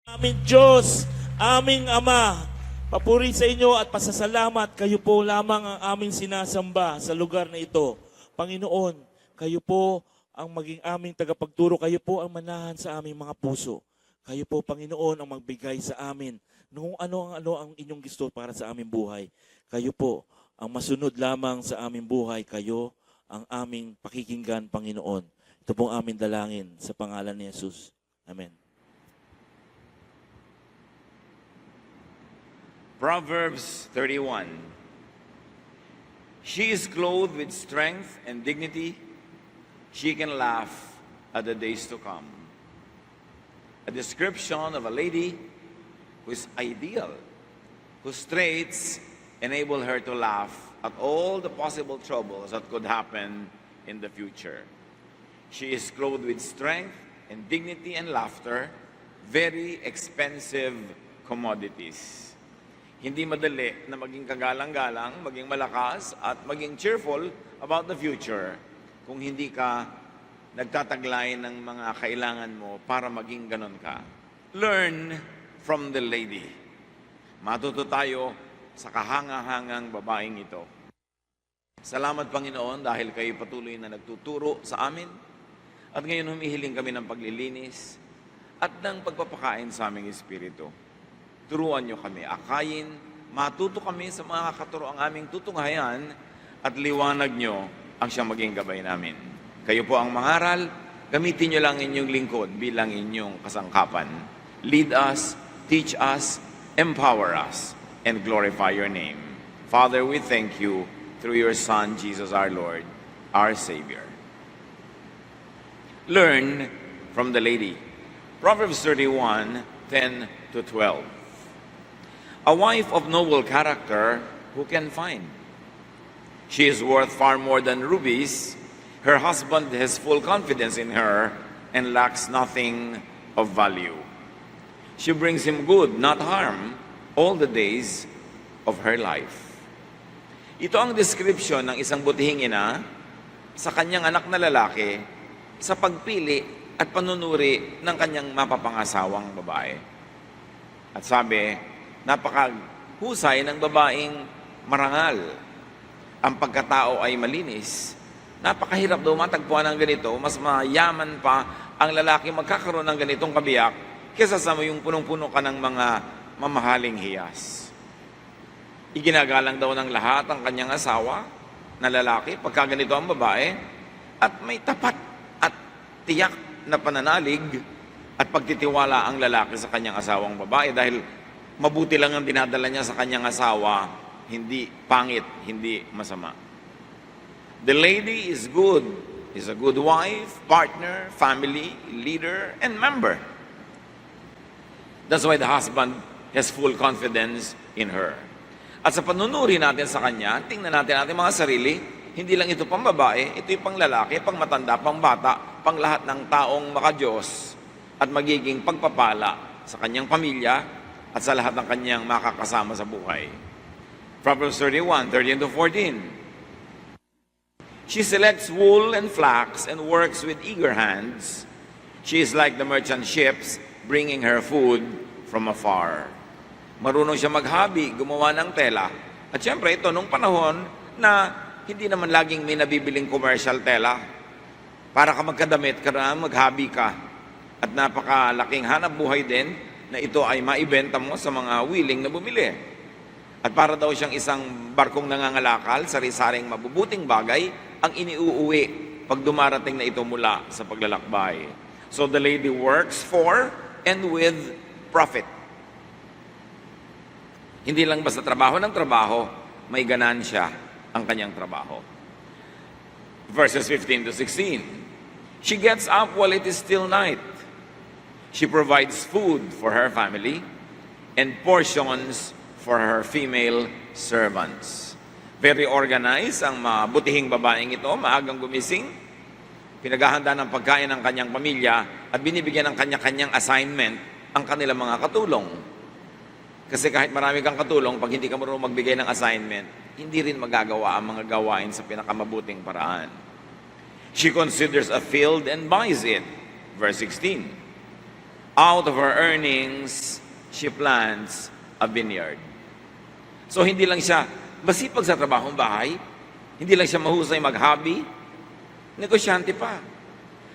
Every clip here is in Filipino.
Aming Diyos, aming Ama, papuri sa inyo at pasasalamat, kayo po lamang ang aming sinasamba sa lugar na ito. Panginoon, kayo po ang maging aming tagapagturo, kayo po ang manahan sa aming mga puso. Kayo po, Panginoon, ang magbigay sa amin kung ano ang inyong gusto para sa aming buhay. Kayo po ang masunod lamang sa aming buhay, kayo ang aming pakikinggan, Panginoon. Ito pong aming dalangin sa pangalan ni Jesus. Amen. Proverbs 31. She is clothed with strength and dignity. She can laugh at the days to come. A description of a lady who is ideal, whose traits enable her to laugh at all the possible troubles that could happen in the future. She is clothed with strength and dignity and laughter, very expensive commodities. Hindi madali na maging kagalang-galang, maging malakas, at maging cheerful about the future kung hindi ka nagtataglay ng mga kailangan mo para maging ganon ka. Learn from the lady. Matuto tayo sa kahanga-hangang babaeng ito. Salamat, Panginoon, dahil kayo patuloy na nagtuturo sa amin. At ngayon humihiling kami ng paglilinis at ng pagpapakain sa aming espiritu. Turuan nyo kami, akayin, matuto kami sa mga katuro ang aming tutunghayan at liwanag nyo ang siyang maging gabay namin. Kayo po ang mangaral, gamitin nyo lang inyong lingkod bilang inyong kasangkapan. Lead us, teach us, empower us, and glorify your name. Father, we thank you through your Son, Jesus our Lord, our Savior. Learn from the lady. Proverbs 31, 10 to 12. A wife of noble character, who can find? She is worth far more than rubies. Her husband has full confidence in her and lacks nothing of value. She brings him good, not harm, all the days of her life. Ito ang description ng isang butihing ina sa kanyang anak na lalaki sa pagpili at panunuri ng kanyang mapapangasawang babae. At sabi, napakahusay ng babaeng marangal. Ang pagkatao ay malinis. Napakahirap daw matagpuan ng ganito. Mas mayaman pa ang lalaki magkakaroon ng ganitong kabiyak kaysa sa yung punong-puno ka ng mga mamahaling hiyas. Iginagalang daw ng lahat ang kanyang asawa na lalaki pagka ganito ang babae at may tapat at tiyak na pananalig at pagtitiwala ang lalaki sa kanyang asawang babae dahil mabuti lang ang dinadala niya sa kanyang asawa, hindi pangit, hindi masama. The lady is good, is a good wife, partner, family, leader, and member. That's why the husband has full confidence in her. At sa panunuri natin sa kanya, tingnan natin ating mga sarili, hindi lang ito pang babae, ito yung pang lalaki, pang matanda, pang bata, pang lahat ng taong makadiyos at magiging pagpapala sa kanyang pamilya at sa lahat ng kanyang makakasama sa buhay. Proverbs 31, 13 to 14. She selects wool and flax and works with eager hands. She is like the merchant ships, bringing her food from afar. Marunong siya maghabi, gumawa ng tela. At syempre, ito nung panahon na hindi naman laging may nabibiling commercial tela. Para ka magkadamit, maghabi ka. At napakalaking hanap buhay din na ito ay maibenta mo sa mga willing na bumili. At para daw siyang isang barkong nangangalakal, sari-saring mabubuting bagay ang iniuuwi pag dumarating na ito mula sa paglalakbay. So the lady works for and with profit. Hindi lang basta trabaho ng trabaho, may ganansya ang kanyang trabaho. Verses 15 to 16. She gets up while it is still night. She provides food for her family and portions for her female servants. Very organized ang mabutihing babaeng ito, maagang gumising, pinaghahanda ng pagkain ng kanyang pamilya at binibigyan ng kanya-kanyang assignment ang kanilang mga katulong. Kasi kahit marami kang katulong, pag hindi ka marunong magbigay ng assignment, hindi rin magagawa ang mga gawain sa pinakamabuting paraan. She considers a field and buys it. Verse 16. Out of her earnings, she plants a vineyard. So hindi lang siya masipag sa trabahong bahay, hindi lang siya mahusay mag-hobby, negosyante pa.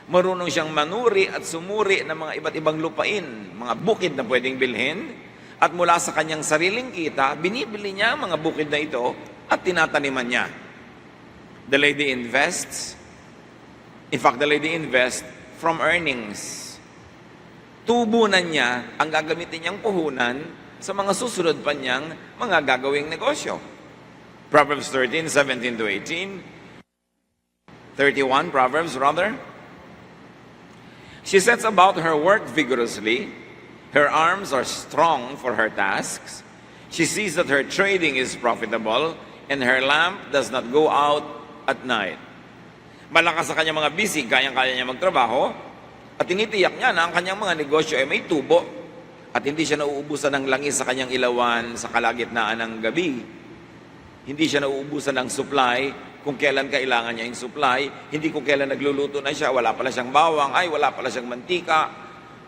Marunong siyang manuri at sumuri ng mga iba't ibang lupain, mga bukid na pwedeng bilhin, at mula sa kanyang sariling kita, binibili niya ang mga bukid na ito at tinataniman niya. The lady invests. In fact, the lady invests from earnings. Tubunan niya ang gagamitin niyang puhunan sa mga susunod pa niyang mga gagawing negosyo. Proverbs 13, 17 to 18. 31 Proverbs, rather. She sets about her work vigorously. Her arms are strong for her tasks. She sees that her trading is profitable, and her lamp does not go out at night. Malakas sa kanyang mga busy, kayang-kaya niya magtrabaho, at tinitiyak niya na ang kanyang mga negosyo ay may tubo, at hindi siya nauubusan ng langis sa kanyang ilawan sa kalagitnaan ng gabi. Hindi siya nauubusan ng supply kung kailan kailangan niya yung supply, hindi kung kailan nagluluto na siya, wala pala siyang bawang, ay wala pala siyang mantika,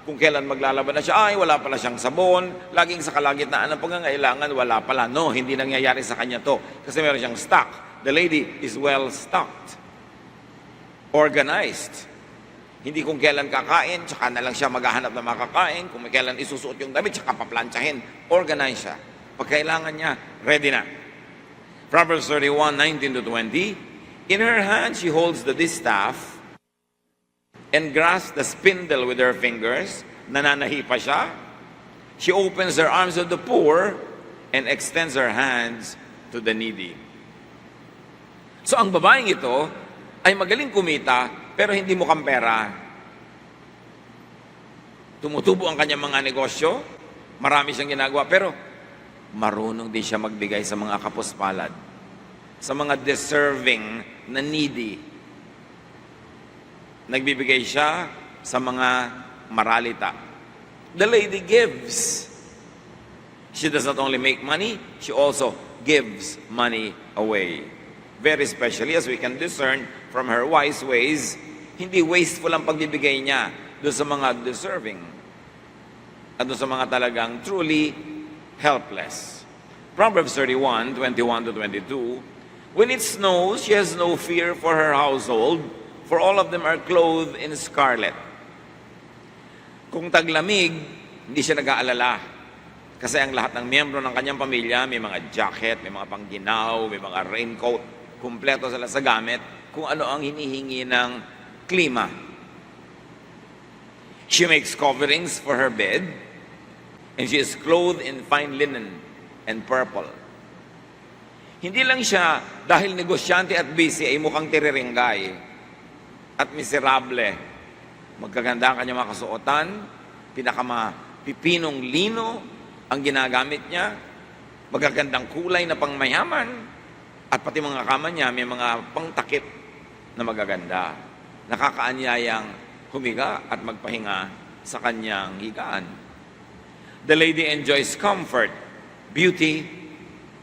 kung kailan maglalaban na siya, ay wala pala siyang sabon, laging sa kalagitnaan ng pangangailangan, wala pala. No, hindi nangyayari sa kanya to, kasi meron siyang stock. The lady is well stocked, organized. Hindi kung kailan kakain, tsaka na lang siya maghahanap ng makakain, kung may kailan isusuot yung damit, tsaka paplantsahin, organize siya. Pag kailangan niya, ready na. Proverbs 31, 19 to 20. In her hand she holds the distaff and grasps the spindle with her fingers. Nananahi pa siya. She opens her arms to the poor and extends her hands to the needy. So ang babaeng ito ay magaling kumita pero hindi mukhang pera. Tumutubo ang kanyang mga negosyo. Marami siyang ginagawa pero marunong din siya magbigay sa mga kapuspalad, sa mga deserving na needy. Nagbibigay siya sa mga maralita. The lady gives. She does not only make money, she also gives money away. Very especially as we can discern from her wise ways, hindi wasteful ang pagbibigay niya doon sa mga deserving at doon sa mga talagang truly helpless. Proverbs 31, 21 to 22. When it snows, she has no fear for her household, for all of them are clothed in scarlet. Kung taglamig, hindi siya nag-aalala. Kasi ang lahat ng miyembro ng kanyang pamilya, may mga jacket, may mga pangginaw, may mga raincoat, kumpleto sila sa gamit, kung ano ang hinihingi ng klima. She makes coverings for her bed, and she is clothed in fine linen and purple. Hindi lang siya, dahil negosyante at busy, ay mukhang tiriringgay at miserable. Magkaganda ang kanyang mga kasuotan, pinakamapipinong lino ang ginagamit niya, magagandang kulay na pangmayaman, at pati mga kama niya may mga pangtakip na magaganda. Nakakaanyayang humiga at magpahinga sa kanyang higaan. The lady enjoys comfort, beauty,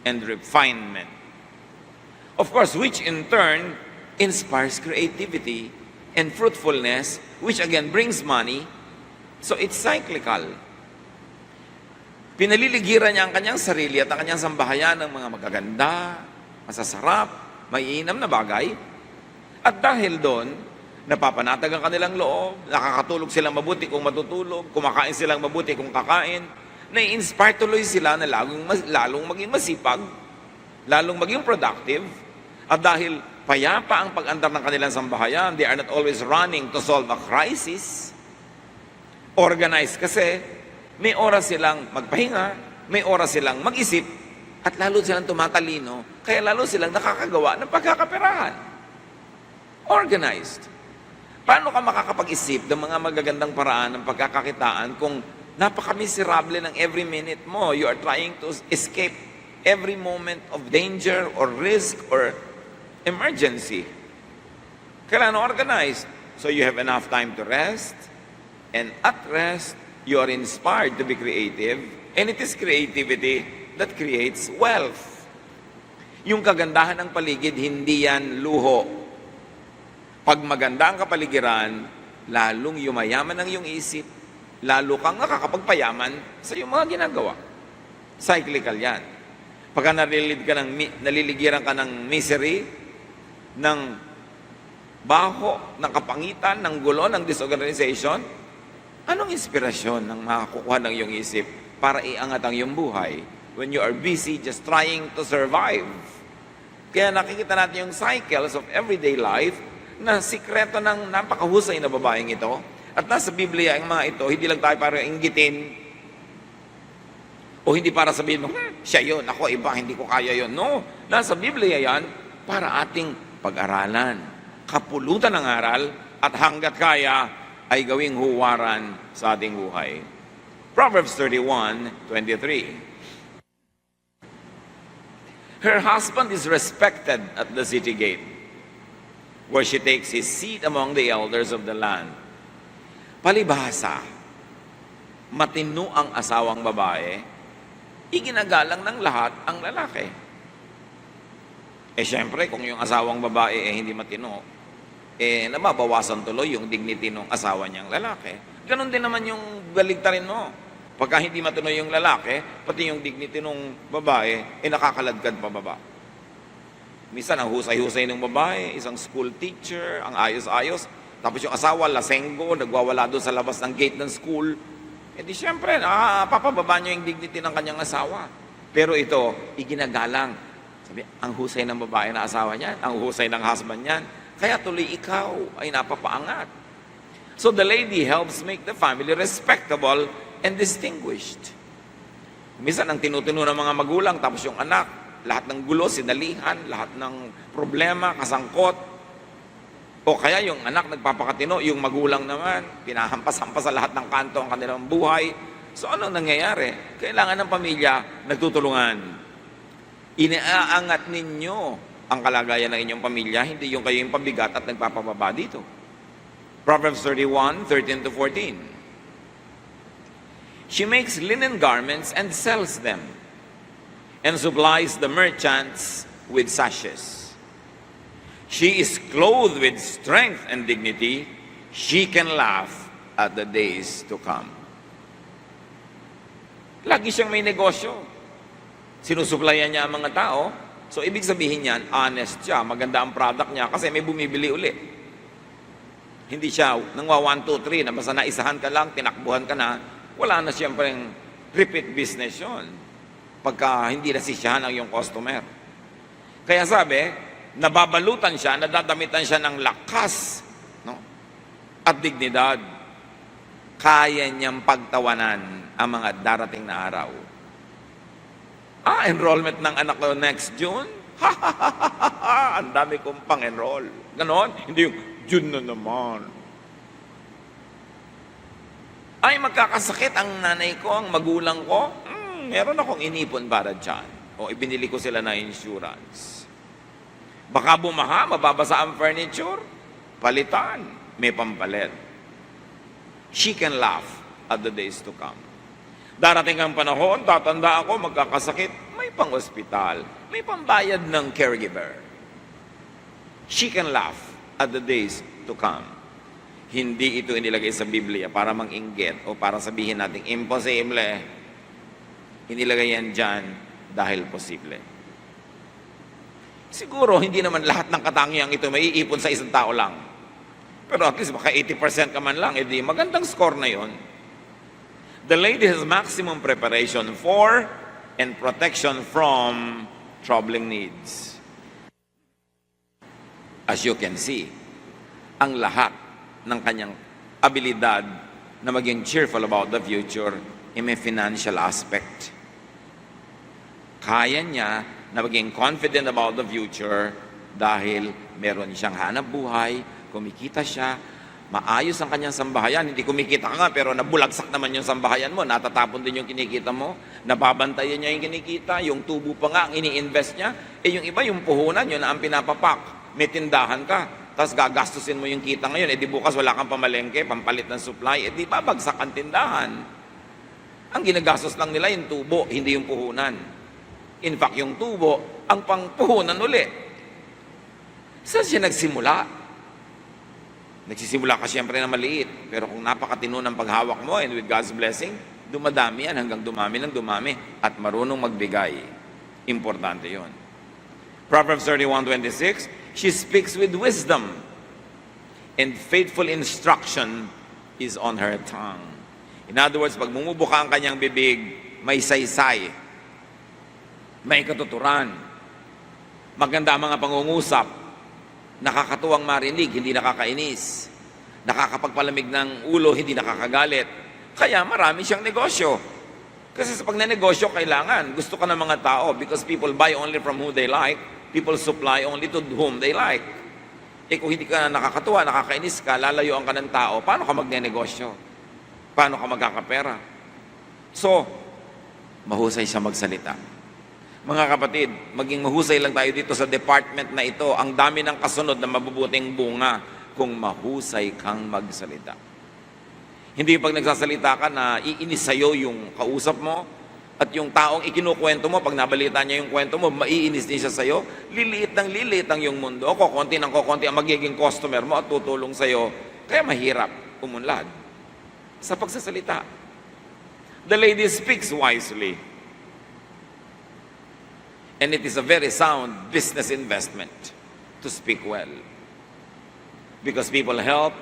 and refinement. Of course, which in turn inspires creativity and fruitfulness, which again brings money. So it's cyclical. Pinaliligiran niya ang kanyang sarili at ang kanyang sambahayan ng mga magaganda, masasarap, maiinam na bagay. At dahil doon, napapanatag ang kanilang loob, nakakatulog silang mabuti kung matutulog, kumakain silang mabuti kung kakain, nai-inspire tuloy sila na lalong maging masipag, lalong maging productive, at dahil payapa ang pag-andar ng kanilang sambahayan, they are not always running to solve a crisis. Organized kasi, may oras silang magpahinga, may oras silang mag-isip, at lalo silang tumatalino, kaya lalo silang nakakagawa ng pagkakaperahan. Organized. Paano ka makakapag-isip ng mga magagandang paraan ng pagkakakitaan kung napaka-miserable ng every minute mo? You are trying to escape every moment of danger or risk or emergency. Kailangan organized. So you have enough time to rest. And at rest, you are inspired to be creative. And it is creativity that creates wealth. Yung kagandahan ng paligid, hindi yan luho. Pag maganda ang kapaligiran, lalong yumayaman ang iyong isip, lalo kang nakakapagpayaman sa iyong mga ginagawa. Cyclical yan. Pagka naliligiran ka ng misery, ng baho, ng kapangitan, ng gulo, ng disorganization, anong inspirasyon ng makakukuha ng iyong isip para iangat ang iyong buhay when you are busy just trying to survive? Kaya nakikita natin yung cycles of everyday life na sikreto ng napakahusay na babaeng ito. At nasa Biblia, ang mga ito, hindi lang tayo para inggitin o hindi para sabihin mo, siya yun, ako iba, hindi ko kaya yun. No, nasa Biblia yan para ating pag-aralan, kapulutan ng aral, at hanggat kaya ay gawing huwaran sa ating buhay. Proverbs 31:23. Her husband is respected at the city gate, where she takes his seat among the elders of the land. Palibhasa, matino ang asawang babae, iginagalang ng lahat ang lalaki. Siyempre, kung yung asawang babae hindi matino, nababawasan tuloy yung dignity ng asawa niyang lalaki. Ganon din naman yung baligtarin mo. Pagka hindi matino yung lalaki, pati yung dignity ng babae, nakakaladkad pababa. Minsan, ang husay-husay ng babae, isang school teacher, ang ayos-ayos, tapos yung asawa, lasenggo, nagwawala doon sa labas ng gate ng school. Di siyempre, papababa niyo yung dignity ng kanyang asawa. Pero ito, iginagalang. Sabi, ang husay ng babae na asawa niyan, ang husay ng husband niyan, kaya tuloy ikaw ay napapaangat. So the lady helps make the family respectable and distinguished. Minsan, ang tinutuno ng mga magulang, tapos yung anak, lahat ng gulo, sinalihan, lahat ng problema, kasangkot. O kaya yung anak nagpapakatino, yung magulang naman, pinahampas-hampas sa lahat ng kanto ang kanilang buhay. So anong nangyayari? Kailangan ng pamilya nagtutulungan. Inaangat ninyo ang kalagayan ng inyong pamilya, hindi yung kayo yung pabigat at nagpapababa dito. Proverbs 31:13-14. She makes linen garments and sells them, and supplies the merchants with sashes. She is clothed with strength and dignity. She can laugh at the days to come. Lagi siyang may negosyo. Sinusuplayan niya ang mga tao. So, ibig sabihin niyan, honest siya. Maganda ang product niya kasi may bumibili uli. Hindi siya nangwa 1, 2, 3 na basta naisahan ka lang, tinakbuhan ka na. Wala na siyempre repeat business yun. Pagka hindi nasisiyahan ang iyong customer. Kaya sabi, nababalutan siya, nadadamitan siya ng lakas, no? At dignidad. Kaya niyang pagtawanan ang mga darating na araw. Enrollment ng anak ko next June? Ang dami kong pang-enroll. Ganon? Hindi yung June na naman. Ay, magkakasakit ang nanay ko, ang magulang ko. Meron akong inipon para dyan. O ibinili ko sila na insurance. Baka bumaha, mababasa ang furniture, palitan, may pampalit. She can laugh at the days to come. Darating ang panahon, tatanda ako, magkakasakit, may pang-ospital, may pambayad ng caregiver. She can laugh at the days to come. Hindi ito inilagay sa Biblia para mang-inggit o para sabihin natin, imposible. Inilagay yan dyan dahil posible. Siguro, hindi naman lahat ng katangiang ito may iipon sa isang tao lang. Pero at least baka 80% ka man lang, edi magandang score na yon. The lady has maximum preparation for and protection from troubling needs. As you can see, ang lahat ng kanyang abilidad na maging cheerful about the future ay may financial aspect. Kaya niya na maging confident about the future dahil meron siyang hanap buhay, kumikita siya, maayos ang kanyang sambahayan. Hindi kumikita ka nga, pero nabulagsak naman yung sambahayan mo, natatapon din yung kinikita mo, nababantayan niya yung kinikita, yung tubo pa nga ang ini-invest niya, yung iba yung puhunan, yun na ang pinapapak. May tindahan ka, tapos gagastusin mo yung kita ngayon, di bukas wala kang pamalengke, pampalit ng supply, di babagsak ang tindahan. Ang ginagastos lang nila yung tubo, hindi yung puhunan. In fact, yung tubo, ang pangpuhunan uli. Saan siya nagsimula? Nagsisimula ka siyempre na maliit, pero kung napakatino ng paghawak mo and with God's blessing, dumadami yan hanggang dumami ng dumami at marunong magbigay. Importante yon. Proverbs 31:26, she speaks with wisdom and faithful instruction is on her tongue. In other words, pag bumubuka ang kanyang bibig, may saysay, may katuturan, maganda ang mga pangungusap, nakakatuwang marinig, hindi nakakainis, nakakapagpalamig ng ulo, hindi nakakagalit. Kaya marami siyang negosyo. Kasi sa pagnenegosyo, kailangan, gusto ka ng mga tao because people buy only from who they like, people supply only to whom they like. Eh kung hindi ka nakakatuwa, nakakainis ka, lalayuan ka ng tao, paano ka magnenegosyo? Paano ka magkakapera? So, mahusay siya magsalita. Mga kapatid, maging mahusay lang tayo dito sa department na ito. Ang dami ng kasunod na mabubuting bunga kung mahusay kang magsalita. Hindi pag nagsasalita ka na iinis sa'yo yung kausap mo at yung taong ikinukwento mo, pag nabalita niya yung kwento mo, maiinis din siya sa'yo. Liliit ng liliit ang yung mundo. Kukunti ng kukunti ang magiging customer mo at tutulong sa'yo. Kaya mahirap umunlad sa pagsasalita. The lady speaks wisely. And it is a very sound business investment to speak well. Because people help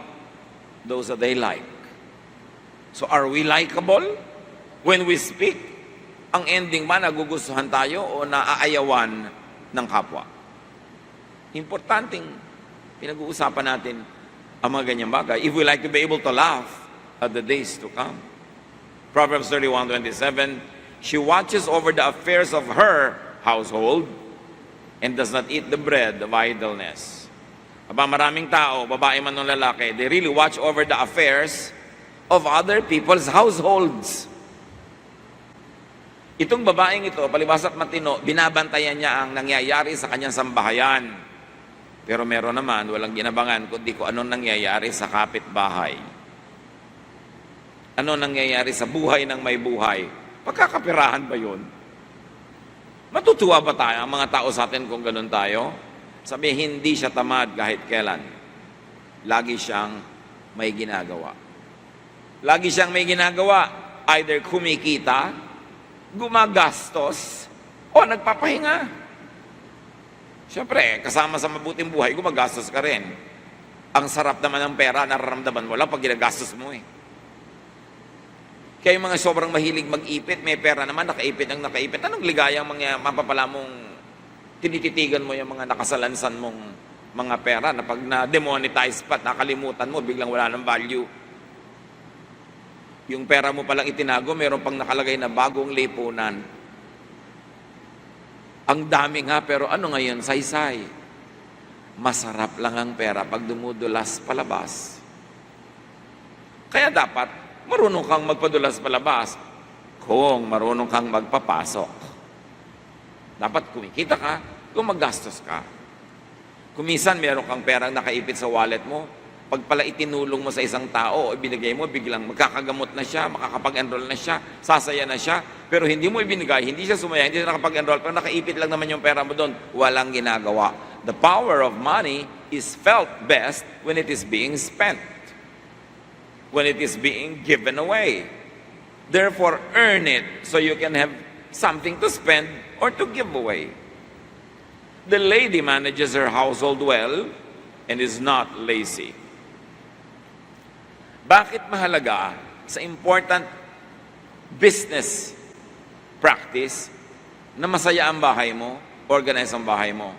those that they like. So are we likable when we speak? Ang ending ba, nagugustuhan tayo o naaayawan ng kapwa? Importanteng pinag-uusapan natin ang mga ganyang bagay if we like to be able to laugh at the days to come. Proverbs 31:27, she watches over the affairs of her household and does not eat the bread of idleness. Aba, maraming tao, babae man o lalaki, they really watch over the affairs of other people's households. Itong babaeng ito, palibhas at matino, binabantayan niya ang nangyayari sa kanyang sambahayan. Pero meron naman, walang ginabangan, kundi kung anong nangyayari sa kapitbahay. Ano nangyayari sa buhay ng may buhay? Pagkakapirahan ba yun? Matutuwa ba tayo, ang mga tao sa atin kung ganun tayo? Sabi, hindi siya tamad kahit kailan. Lagi siyang may ginagawa. Lagi siyang may ginagawa. Either kumikita, gumagastos, o nagpapahinga. Siyempre, kasama sa mabuting buhay, gumagastos ka rin. Ang sarap naman ng pera, nararamdaman mo lang pag ginagastos mo eh. Kaya yung mga sobrang mahilig mag-ipit, may pera naman, nakaipit ang nakaipit. Anong ligayang mga mapapala mong tinititigan mo yung mga nakasalansan mong mga pera na pag na-demonetize pa, nakalimutan mo, biglang wala ng value. Yung pera mo palang itinago, meron pang nakalagay na bagong lipunan. Ang dami nga, pero ano ngayon? Saysay. Masarap lang ang pera pag dumudulas palabas. Kaya dapat, marunong kang magpadulas palabas kung marunong kang magpapasok. Dapat kumikita ka, gumagastos ka. Kung minsan meron kang perang nakaipit sa wallet mo, pag pala itinulong mo sa isang tao o ibinigay mo, biglang magkakagamot na siya, makakapag-enroll na siya, sasaya na siya, pero hindi mo ibinigay, hindi siya sumaya, hindi siya nakapag-enroll, pero nakaipit lang naman yung pera mo doon, walang ginagawa. The power of money is felt best when it is being spent, when it is being given away. Therefore, earn it so you can have something to spend or to give away. The lady manages her household well and is not lazy. Bakit mahalaga sa important business practice na masaya ang bahay mo, organize ang bahay mo?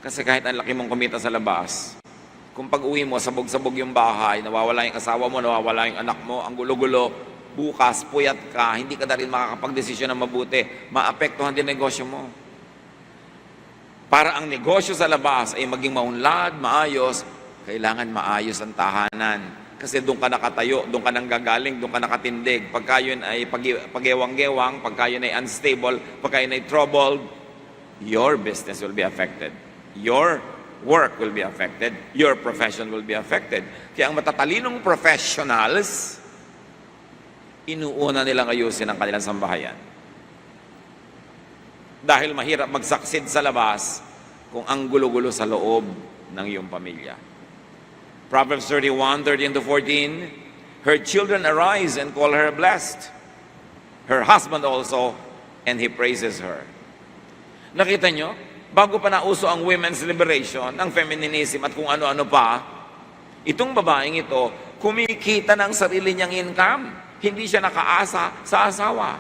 Kasi kahit ang laki mong kumita sa labas, kung pag-uwi mo, sabog-sabog yung bahay, nawawala yung asawa mo, nawawala yung anak mo, ang gulo-gulo, bukas, puyat ka, hindi ka na rin makakapag-desisyon na mabuti, maapektuhan din negosyo mo. Para ang negosyo sa labas ay maging maunlad, maayos, kailangan maayos ang tahanan. Kasi doon ka nakatayo, doon ka nanggagaling, doon ka nakatindig. Pagka yun ay pag-ewang-gewang, pagka yun ay unstable, pagka yun ay troubled, your business will be affected. Your work will be affected. Your profession will be affected. Kaya ang matatalinong professionals, inuuna nilang ayusin ang kanilang sambahayan. Dahil mahirap magsaksid sa labas kung ang gulo-gulo sa loob ng iyong pamilya. Proverbs 31:13-14, her children arise and call her blessed. Her husband also, and he praises her. Nakita nyo? Bago pa nauso ang women's liberation, ang feminism at kung ano-ano pa, itong babaeng ito, kumikita ng sarili niyang income. Hindi siya nakaasa sa asawa.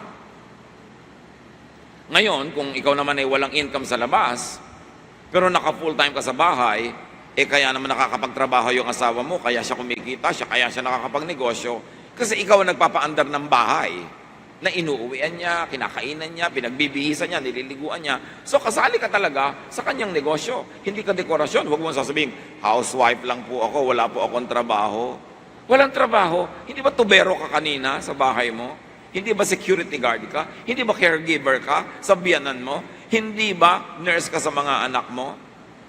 Ngayon, kung ikaw naman ay walang income sa labas, pero naka-full-time ka sa bahay, kaya naman nakakapagtrabaho yung asawa mo, kaya siya kumikita, kaya siya nakakapagnegosyo, kasi ikaw ang nagpapaandar ng bahay na inuuwian niya, kinakainan niya, pinagbibihisan niya, nililiguan niya. So kasali ka talaga sa kanyang negosyo. Hindi ka dekorasyon. Huwag mo sasabihin, housewife lang po ako, wala po akong trabaho. Walang trabaho? Hindi ba tubero ka kanina sa bahay mo? Hindi ba security guard ka? Hindi ba caregiver ka sa biyanan mo? Hindi ba nurse ka sa mga anak mo?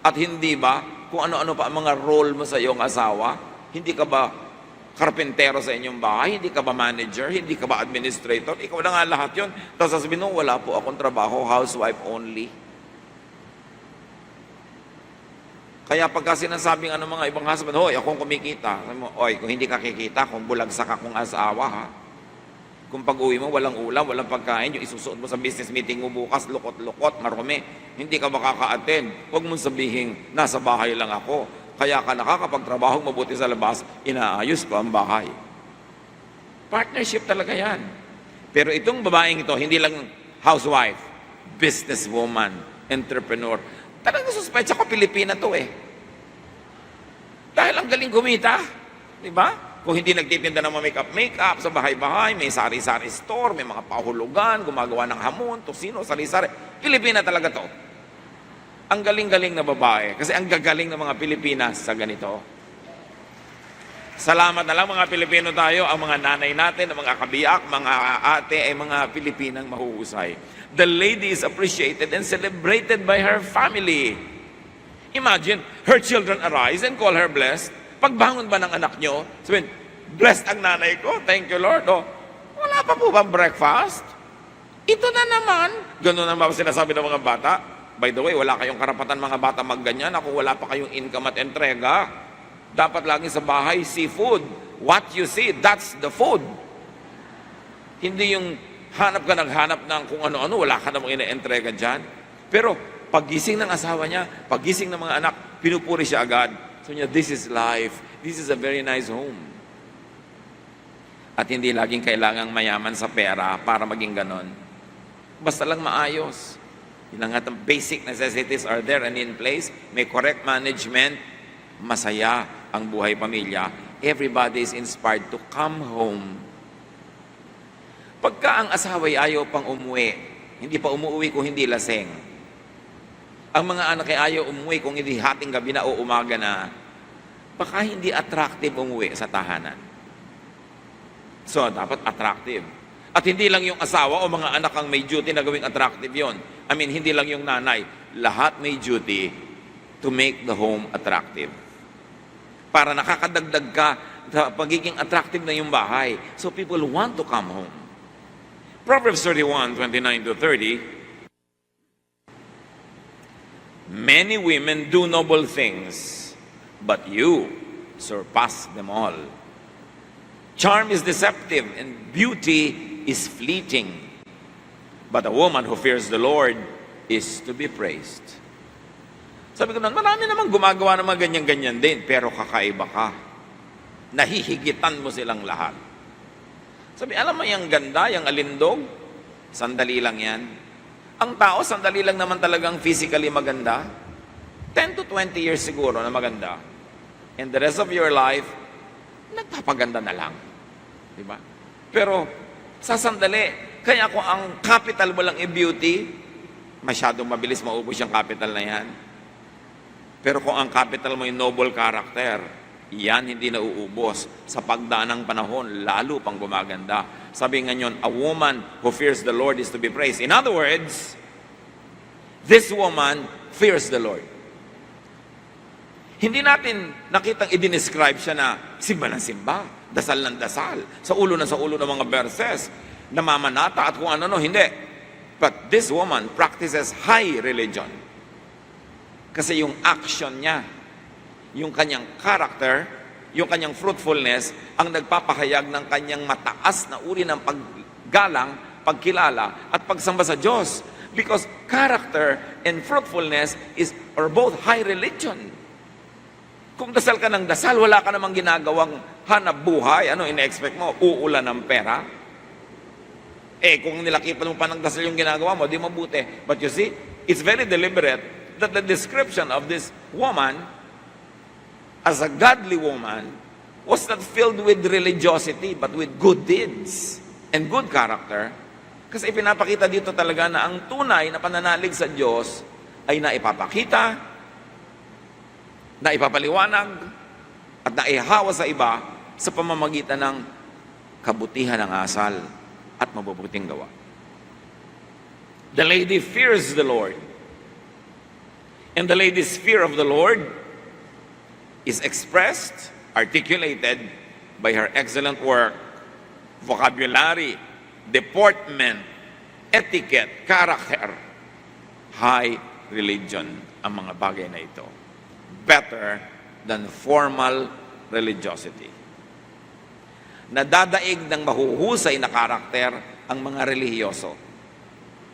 At hindi ba kung ano-ano pa ang mga role mo sa iyong asawa? Hindi ka ba karpentero sa inyong bahay? Hindi ka ba manager? Hindi ka ba administrator? Ikaw na nga lahat yun. Tapos sasabihin mo, wala po akong trabaho, housewife only. Kaya pagka sinasabing mga ibang husband, hoy, akong kumikita. Sabi mo, oy, kung hindi ka kikita, kung bulagsak akong asawa, ha? Kung pag-uwi mo, walang ulam, walang pagkain, yung isusuot mo sa business meeting mo bukas, lukot-lukot, marumi, hindi ka makaka-attend. Huwag mong sabihin, nasa bahay lang ako. Kaya ka nakakapagtrabaho mabuti sa labas, inaayos ko ang bahay. Partnership talaga yan. Pero itong babaeng ito, hindi lang housewife, businesswoman, entrepreneur. Talagang suspecha ko, Pilipina to eh. Dahil ang galing kumita. Di ba? Kung hindi nagtitinda ng makeup sa bahay-bahay, may sari-sari store, may mga pahulugan, gumagawa ng hamon, tosino, sari-sari. Pilipina talaga to. Ang galing-galing na babae. Kasi ang gagaling ng mga Pilipinas sa ganito. Salamat na lang mga Pilipino tayo, ang mga nanay natin, ang mga kabiyak, mga ate, ay mga Pilipinang mahuhusay. The lady is appreciated and celebrated by her family. Imagine, her children arise and call her blessed. Pagbangon ba ng anak nyo, sabihin, blessed ang nanay ko, thank you Lord. Oh, wala pa po bang breakfast? Ito na naman. Ganun naman sinasabi ng mga bata. By the way, wala kayong karapatan mga bata magganyan kung wala pa kayong income at entrega. Dapat lagi sa bahay, seafood. What you see, that's the food. Hindi yung hanap ka naghanap ng kung ano-ano, wala ka namang ina-entrega dyan. Pero paggising ng asawa niya, paggising ng mga anak, pinupuri siya agad. So niya, this is life. This is a very nice home. At hindi laging kailangang mayaman sa pera para maging ganon. Basta lang maayos. Yun ang atang basic necessities are there and in place. May correct management. Masaya ang buhay pamilya. Everybody is inspired to come home. Pagka ang asawa'y ayaw pang umuwi, hindi pa umuwi kung hindi laseng. Ang mga anak ay ayaw umuwi kung hindi hating gabi na o umaga na, baka hindi attractive umuwi sa tahanan. So, dapat attractive. At hindi lang yung asawa o mga anak ang may duty na gawing attractive yon. I mean, hindi lang yung nanay. Lahat may duty to make the home attractive. Para nakakadagdag ka sa pagiging attractive na yung bahay. So people want to come home. Proverbs 31:29-30. Many women do noble things, but you surpass them all. Charm is deceptive and beauty is fleeting. But a woman who fears the Lord is to be praised. Sabi ko naman, marami naman gumagawa ng mga ganyan-ganyan din, pero kakaiba ka. Nahihigitan mo silang lahat. Sabi, alam mo yung ganda, yung alindog? Sandali lang yan. Ang tao, sandali lang naman talagang physically maganda. 10 to 20 years siguro na maganda. And the rest of your life, nagpapaganda na lang. Diba? Pero, sa sandali, kaya kung ang capital mo lang beauty, masyadong mabilis maubos yung capital na yan. Pero kung ang capital mo yung noble character, yan hindi na uubos. Sa pagdaan ng panahon, lalo pang gumaganda. Sabi nga yun, a woman who fears the Lord is to be praised. In other words, this woman fears the Lord. Hindi natin nakitang i-describe siya na simba ng simba, dasal ng dasal, sa ulo ng mga verses, namamanata at kung ano-ano, hindi. But this woman practices high religion. Kasi yung action niya, yung kanyang character, yung kanyang fruitfulness, ang nagpapahayag ng kanyang mataas na uri ng paggalang, pagkilala, at pagsamba sa Diyos. Because character and fruitfulness are both high religion. Kung dasal ka ng dasal, wala ka namang ginagawang hanap buhay, ano ina-expect mo? Uulan ng pera? Kung nilakipan mo pa ng dasal yung ginagawa mo, di mabuti. But you see, it's very deliberate that the description of this woman as a godly woman was not filled with religiosity, but with good deeds and good character. Kasi ipinapakita dito talaga na ang tunay na pananalig sa Diyos ay naipapakita, naipapaliwanag, at naihawa sa iba sa pamamagitan ng kabutihan ng asal at mabubuting gawa. The lady fears the Lord. And the lady's fear of the Lord is expressed, articulated by her excellent work, vocabulary, deportment, etiquette, character, high religion ang mga bagay na ito. Better than formal religiosity. Nadadaig ng mahuhusay na karakter ang mga relihiyoso.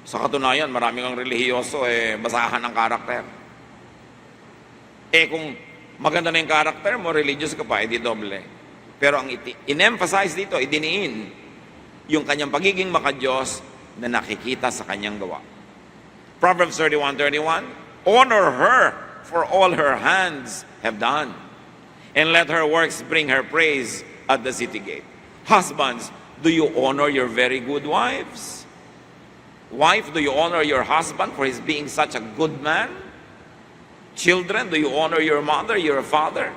Sa katunayan, maraming ang relihiyoso, basahan ng karakter. Kung maganda na yung karakter mo, religious ka pa, di doble. Pero ang in-emphasize dito, idiniin, yung kanyang pagiging makadiyos na nakikita sa kanyang gawa. Proverbs 31:31, honor her for all her hands have done, and let her works bring her praise at the city gate. Husbands, do you honor your very good wives? Wife, do you honor your husband for his being such a good man? Children, do you honor your mother, your father?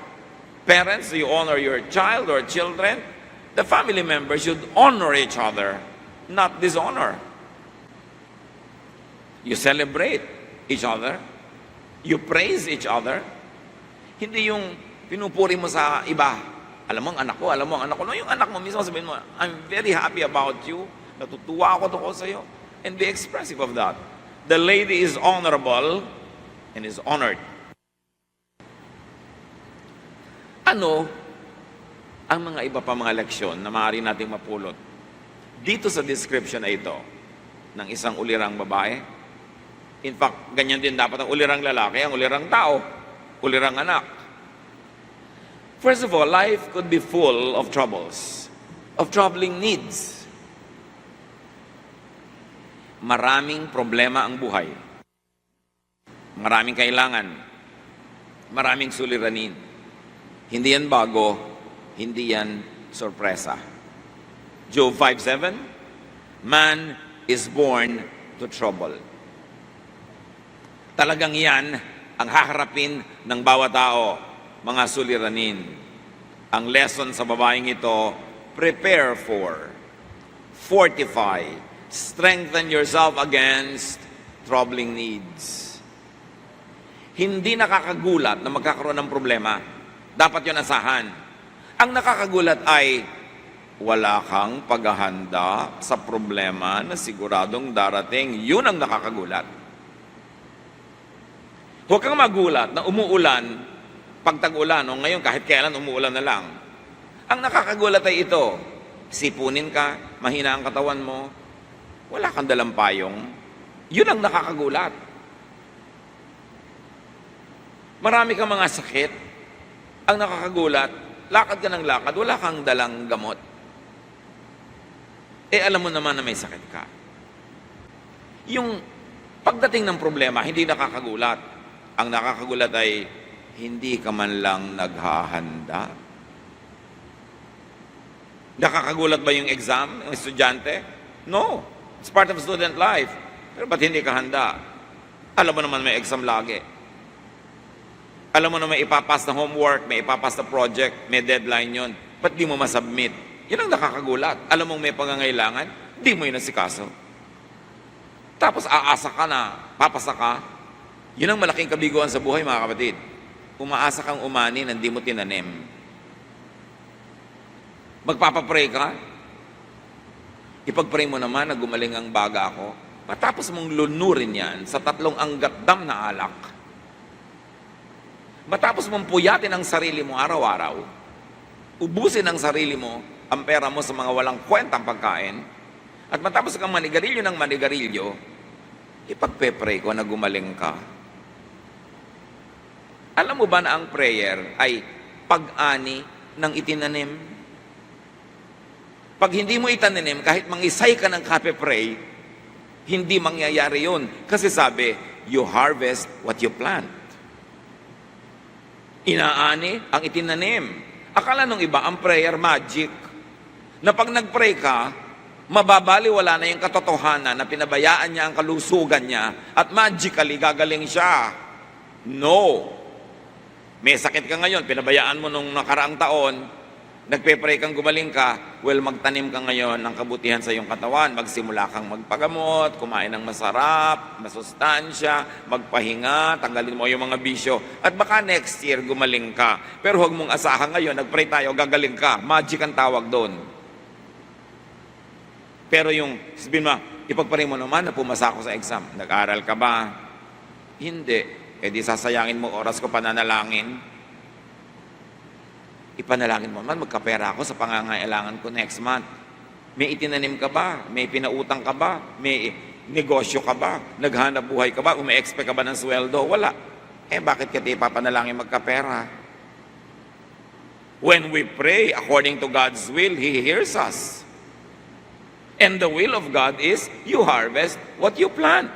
Parents, do you honor your child or children? The family members should honor each other, not dishonor. You celebrate each other. You praise each other. Hindi yung pinupuri mo sa iba. Alam mo ang anak ko, alam mo ang anak ko. No, yung anak mo mismo sabihin mo, I'm very happy about you. Natutuwa ako tungkol sa iyo. And be expressive of that. The lady is honorable and is honored. Ano ang mga iba pa mga leksyon na maaari nating mapulot dito sa description na ito ng isang ulirang babae? In fact, ganyan din dapat ang ulirang lalaki, ang ulirang tao, ulirang anak. First of all, life could be full of troubles, of troubling needs. Maraming problema ang buhay. Maraming kailangan. Maraming suliranin. Hindi yan bago, hindi yan sorpresa. Job 5:7, man is born to trouble. Talagang yan ang haharapin ng bawat tao, mga suliranin. Ang lesson sa babaeng ito, prepare for, fortify, strengthen yourself against troubling needs. Hindi nakakagulat na magkakaroon ng problema. Dapat yun asahan. Ang nakakagulat ay wala kang paghahanda sa problema na siguradong darating. Yun ang nakakagulat. Huwag kang magulat na umuulan pag tag-ulan, o ngayon kahit kailan umuulan na lang. Ang nakakagulat ay ito, sipunin ka, mahina ang katawan mo, wala kang dalang payong. Yun ang nakakagulat. Marami kang mga sakit. Ang nakakagulat, lakad ka ng lakad, wala kang dalang gamot. Alam mo naman na may sakit ka. Yung pagdating ng problema, hindi nakakagulat. Ang nakakagulat ay hindi ka man lang naghahanda. Nakakagulat ba yung exam ng estudyante? No. It's part of student life. Pero ba't hindi ka handa? Alam mo naman may exam lagi. Alam mo na may ipapas na homework, may ipapas na project, may deadline yon. Ba't di mo masubmit? Yun ang nakakagulat. Alam mong may pangangailangan, di mo yun nasikaso. Tapos aasa ka na, papasa ka. Yun ang malaking kabiguan sa buhay, mga kapatid. Umaasa kang umani na di mo tinanim. Magpapapray ka. Ipagpray mo naman na gumaling ang baga ko. Matapos mong lunurin yan sa 3 anggatdam na alak. Matapos mong puyatin ang sarili mo araw-araw, ubusin ang sarili mo, ang pera mo sa mga walang kwentang pagkain, at matapos kang manigarilyo ng manigarilyo, ipagpe-pray ko na gumaling ka. Alam mo ba na ang prayer ay pag-ani ng itinanim? Pag hindi mo itananim, kahit mangisay ka ng kape-pray, hindi mangyayari yun. Kasi sabi, you harvest what you plant. Inaani ang itinanim. Akala nung iba, ang prayer magic. Na pag nag-pray ka, mababaliwala na yung katotohanan na pinabayaan niya ang kalusugan niya at magically gagaling siya. No. May sakit ka ngayon, pinabayaan mo nung nakaraang taon, nagpe-pray kang gumaling ka, well, magtanim ka ngayon ng kabutihan sa iyong katawan, magsimula kang magpagamot, kumain ng masarap, masustansya, magpahinga, tanggalin mo yung mga bisyo, at baka next year gumaling ka. Pero huwag mong asahan ngayon, nagpray tayo, gagaling ka. Magic ang tawag doon. Pero yung, sabihin mo, ipagpray mo naman na pumasa ako sa exam. Nag-aral ka ba? Hindi. Eh di sasayangin mo oras ko pananalangin. Ipanalangin mo man, magkapera ako sa pangangailangan ko next month. May itinanim ka ba? May pinautang ka ba? May negosyo ka ba? Naghanap buhay ka ba? Umi-expect ka ba ng sweldo? Wala. Eh bakit ka ipapanalangin magkapera? When we pray according to God's will, He hears us. And the will of God is, you harvest what you plant.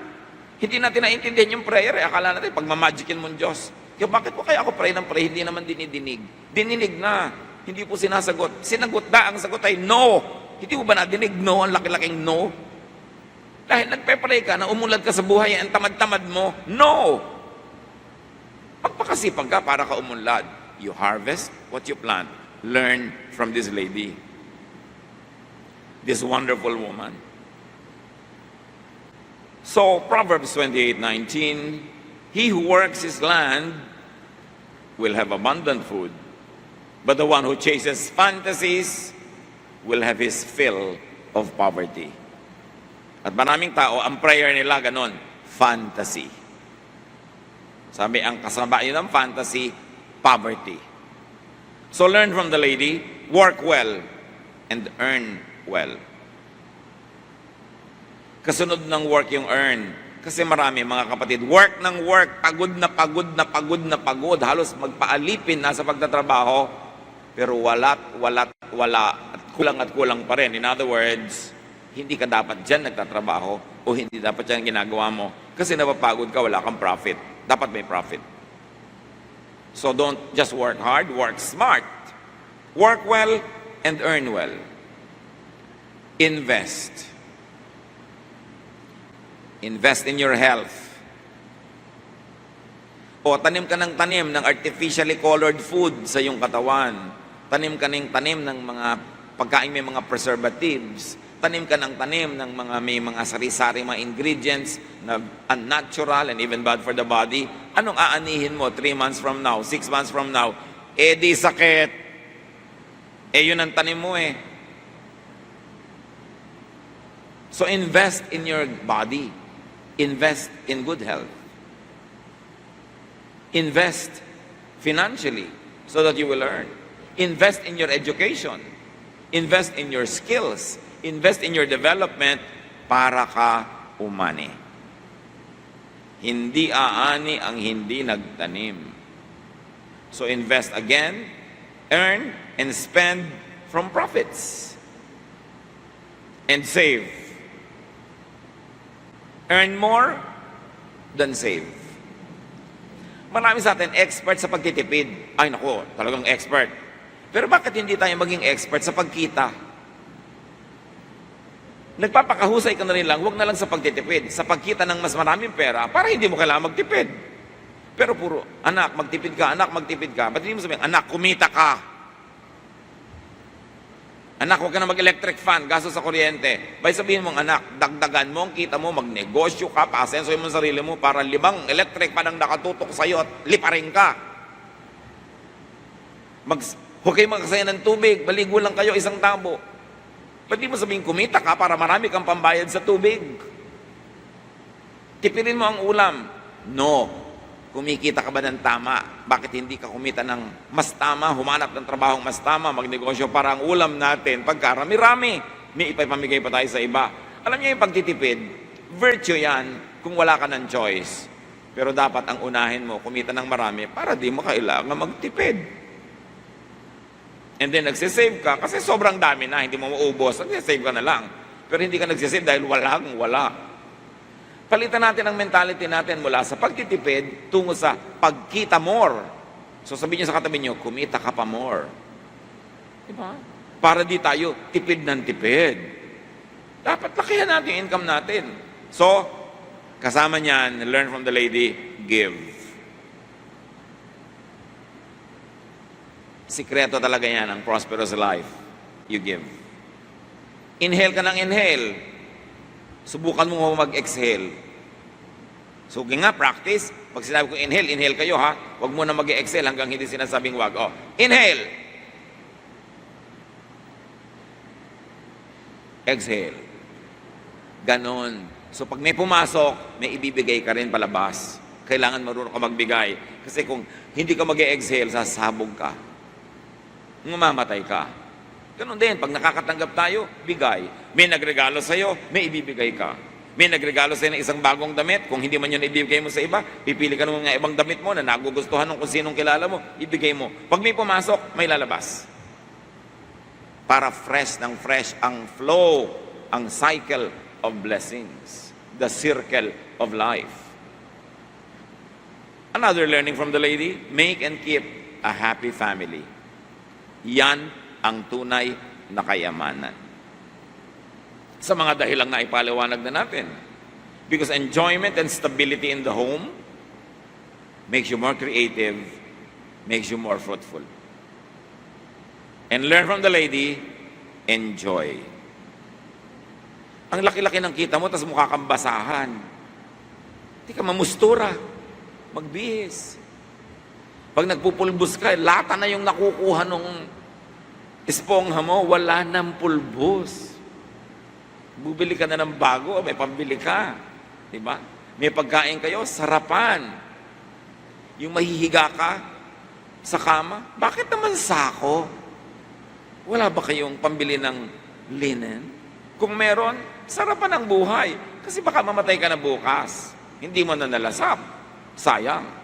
Hindi natin naintindihan yung prayer. Akala natin, pagmamagicin mong Diyos. Kaya bakit po kaya ako pray ng pray, hindi naman dinidinig? Dininig na. Hindi po sinasagot. Sinagot na, ang sagot ay no. Hindi mo ba nadinig no? Ang laki-laking no. Dahil nagpe-pray ka na umulad ka sa buhay, ang tamad-tamad mo, no. Magpakasipag ka para ka umunlad. You harvest what you plant. Learn from this lady. This wonderful woman. So, Proverbs 28:19, he who works his land will have abundant food, but the one who chases fantasies will have his fill of poverty. At maraming tao, ang prayer nila ganon, fantasy. Sabi, ang kasama yun ng fantasy, poverty. So learn from the lady, work well, and earn well. Kasunod ng work yung earn. Kasi marami mga kapatid, work ng work, pagod na pagod na pagod na pagod, halos magpaalipin na sa pagtatrabaho, pero wala, at kulang pa rin. In other words, hindi ka dapat dyan nagtatrabaho o hindi dapat dyan ginagawa mo. Kasi napapagod ka, wala kang profit. Dapat may profit. So don't just work hard, work smart. Work well and earn well. Invest. Invest in your health. O tanim ka ng tanim ng artificially colored food sa iyong katawan. Tanim ka ng tanim ng mga pagkain may mga preservatives. Tanim ka ng tanim ng mga may mga sari-sari mga ingredients na unnatural and even bad for the body. Anong aanihin mo 3 months from now, 6 months from now? Eh di sakit. Eh yun ang tanim mo eh. So invest in your body. Invest in good health. Invest financially so that you will earn. Invest in your education. Invest in your skills. Invest in your development para ka umani. Hindi aani ang hindi nagtanim. So invest again, earn, and spend from profits. And save. Earn more than save. Marami sa atin expert sa pagtitipid. Ay nako, talagang expert. Pero bakit hindi tayo maging expert sa pagkita? Nagpapakahusay ka na rin lang, huwag na lang sa pagtitipid. Sa pagkita ng mas maraming pera, para hindi mo kailangan magtipid. Pero puro, anak, magtipid ka, anak, magtipid ka. Ba't hindi mo sabihin, anak, kumita ka. Anak, huwag ka na mag-electric fan, gasto sa kuryente. Bay sabihin mong, anak, dagdagan mo, kita mo, magnegosyo ka, paasensoy mo ang sarili mo para 5 electric fan ang nakatutok sa'yo at liparin ka. Huwag kayo magkasaya ng tubig, maligo lang kayo isang tabo. Ba't di mo sabihin, kumita ka para marami kang pambayad sa tubig? Tipirin mo ang ulam. No. Kumikita ka ba ng tama? Bakit hindi ka kumita ng mas tama? Humanap ng trabahong mas tama, magnegosyo para ang ulam natin. Pagkarami-rami, may ipamigay pa tayo sa iba. Alam niyo yung pagtitipid, virtue yan kung wala ka ng choice. Pero dapat ang unahin mo, kumita ng marami para di mo kailangan magtipid. And then nagsisave ka kasi sobrang dami na, hindi mo maubos, nagsisave ka na lang. Pero hindi ka nagsisave dahil wala. Palitan natin ang mentality natin mula sa pagtitipid tungo sa pagkita more. So sabihin niyo sa katabi niyo, kumita ka pa more. Diba? Para di tayo tipid ng tipid. Dapat lakihan natin yung income natin. So, kasama niyan, learn from the lady, give. Sikreto talaga yan ang prosperous life. You give. Inhale ka ng inhale. Subukan mo mag-exhale. So, nga, practice. Pag sinabi ko inhale, inhale kayo ha. Huwag mo na mag-exhale hanggang hindi sinasabing wag. Oh, inhale. Exhale. Ganon. So, pag may pumasok, may ibibigay ka rin palabas. Kailangan marunong ka magbigay. Kasi kung hindi ka mag-exhale, sasabog ka. Mamamatay ka. Ganun din, pag nakakatanggap tayo, bigay. May nagregalo sa'yo, may ibibigay ka. May nagregalo sa'yo ng isang bagong damit, kung hindi man yun ibibigay mo sa iba, pipili ka ng mga ibang damit mo na nagugustuhan ng kung sinong kilala mo, ibigay mo. Pag may pumasok, may lalabas. Para fresh ang flow, ang cycle of blessings, the circle of life. Another learning from the lady, make and keep a happy family. Yan ang tunay na kayamanan. Sa mga dahilang na ipaliwanag na natin. Because enjoyment and stability in the home makes you more creative, makes you more fruitful. And learn from the lady, enjoy. Ang laki-laki ng kita mo, tas mukha kang basahan. Hindi ka mamustura, magbihis. Pag nagpupulbos ka, lata na yung nakukuha nung espongha mo, wala nang pulbos. Bubili ka na ng bago, may pambili ka. Diba? May pagkain kayo, sarapan. Yung mahihiga ka sa kama, bakit naman sako? Wala ba kayong pambili ng linen? Kung meron, sarapan ang buhay. Kasi baka mamatay ka na bukas. Hindi mo na nalasap. Sayang.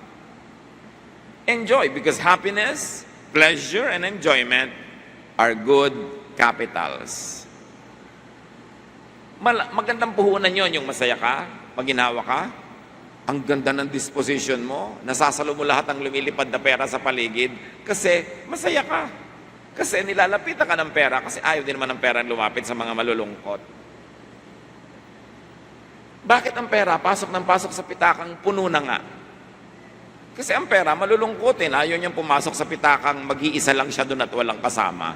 Enjoy, because happiness, pleasure, and enjoyment are good capitals. Magandang puhunan yon, yung masaya ka, maginawa ka, ang ganda ng disposition mo, nasasalo mo lahat ng lumilipad na pera sa paligid, kasi masaya ka. Kasi nilalapitan ka ng pera, kasi ayaw din naman ng pera lumapit sa mga malulungkot. Bakit ang pera pasok ng pasok sa pitakang puno na nga? Kasi ang pera, malulungkutin. Ayaw niyang pumasok sa pitakang mag-iisa lang siya doon at walang kasama.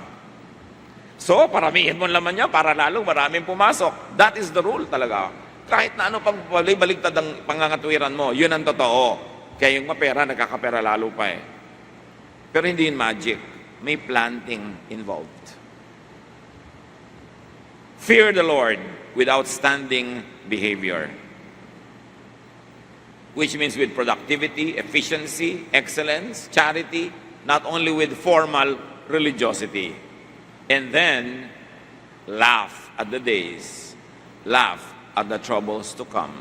So, paramihin mo laman niya para lalong maraming pumasok. That is the rule talaga. Kahit na ano pang baligtad ang pangangatwiran mo, yun ang totoo. Kaya yung mapera, nagkakapera lalo pa eh. Pero hindi yun magic. May planting involved. Fear the Lord with outstanding behavior. Which means with productivity, efficiency, excellence, charity, not only with formal religiosity. And then, laugh at the days, laugh at the troubles to come.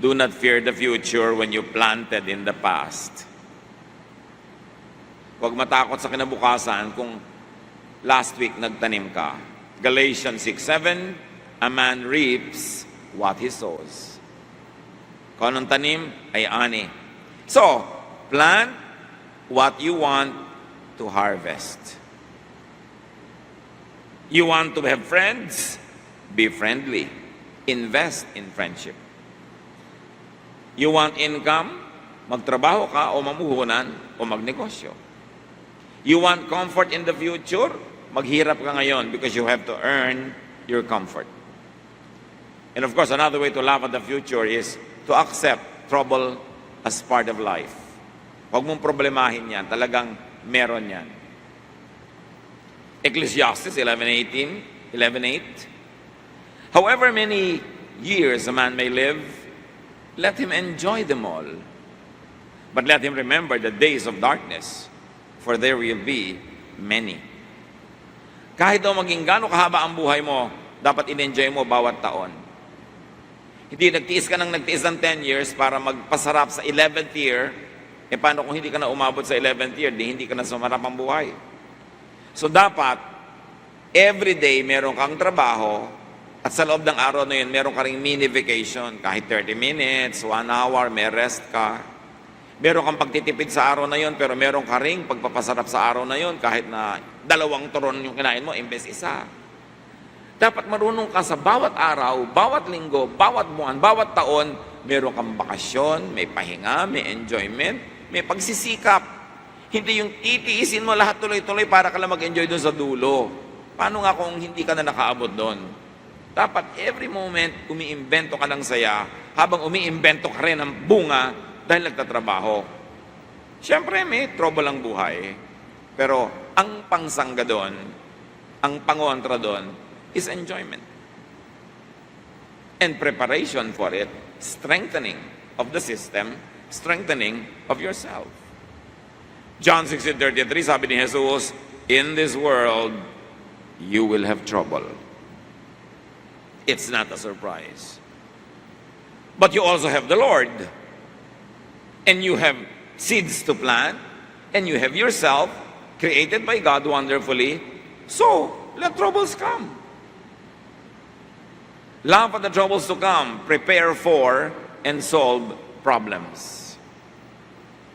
Do not fear the future when you planted in the past. Huwag matakot sa kinabukasan kung last week nagtanim ka. Galatians 6:7, a man reaps what he sows. Kung anong tanim ay ani. So, plant what you want to harvest. You want to have friends? Be friendly. Invest in friendship. You want income? Magtrabaho ka o mamuhunan o magnegosyo. You want comfort in the future? Maghirap ka ngayon because you have to earn your comfort. And of course, another way to laugh at the future is to accept trouble as part of life. Huwag mong problemahin yan. Talagang meron yan. Ecclesiastes 11:8. However many years a man may live, let him enjoy them all. But let him remember the days of darkness, for there will be many. Kahit daw maging gaano kahaba ang buhay mo, dapat in-enjoy mo bawat taon. Hindi nagtiis ka ng 10 years para magpasarap sa 11th year, paano kung hindi ka na umabot sa 11th year, hindi ka na sumarap ang buhay. So dapat, every day meron kang trabaho, at sa loob ng araw na yun, meron ka ring mini vacation, kahit 30 minutes, 1 hour, may rest ka. Meron kang pagtitipid sa araw na yun, pero meron ka ring pagpapasarap sa araw na yun, kahit na 2 turon yung kinain mo, imbes 1. Dapat marunong ka sa bawat araw, bawat linggo, bawat buwan, bawat taon, meron kang bakasyon, may pahinga, may enjoyment, may pagsisikap. Hindi yung titiisin mo lahat tuloy-tuloy para ka lang mag-enjoy doon sa dulo. Paano nga kung hindi ka na nakaabot doon? Dapat every moment, umiimbento ka ng saya, habang umiimbento ka rin ng bunga dahil nagtatrabaho. Siyempre, may trouble ang buhay. Pero ang pangsangga doon, ang pangontra doon, is enjoyment. And preparation for it, strengthening of the system, strengthening of yourself. John 16:33, sabi ni Jesus, in this world, you will have trouble. It's not a surprise. But you also have the Lord. And you have seeds to plant. And you have yourself, created by God wonderfully. So, let troubles come. Laugh at the troubles to come. Prepare for and solve problems.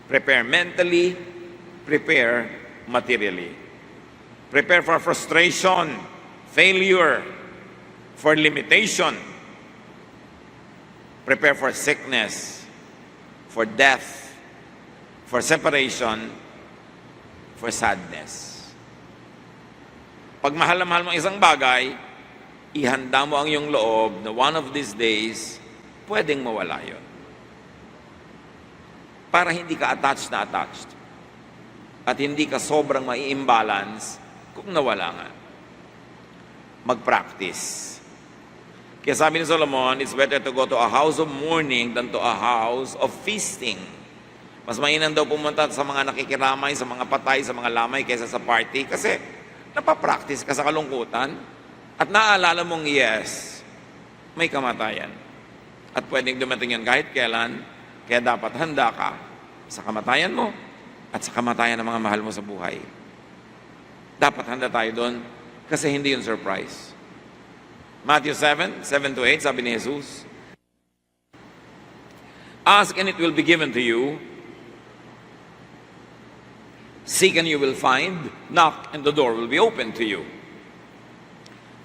Prepare mentally. Prepare materially. Prepare for frustration, failure, for limitation. Prepare for sickness, for death, for separation, for sadness. Pag mahal na mahal mo isang bagay, ihanda mo ang iyong loob na one of these days, pwedeng mawala yun. Para hindi ka attached na attached. At hindi ka sobrang mai-imbalance kung nawala nga. Mag-practice. Kaya sabi ni Solomon, it's better to go to a house of mourning than to a house of feasting. Mas mainam daw pumunta sa mga nakikiramay, sa mga patay, sa mga lamay kaysa sa party. Kasi napapractice ka sa kalungkutan at naaalala mong yes, may kamatayan. At pwedeng dumating yan kahit kailan, kaya dapat handa ka sa kamatayan mo at sa kamatayan ng mga mahal mo sa buhay. Dapat handa tayo doon kasi hindi yun surprise. Matthew 7:7-8, sabi ni Jesus, ask and it will be given to you. Seek and you will find. Knock and the door will be opened to you.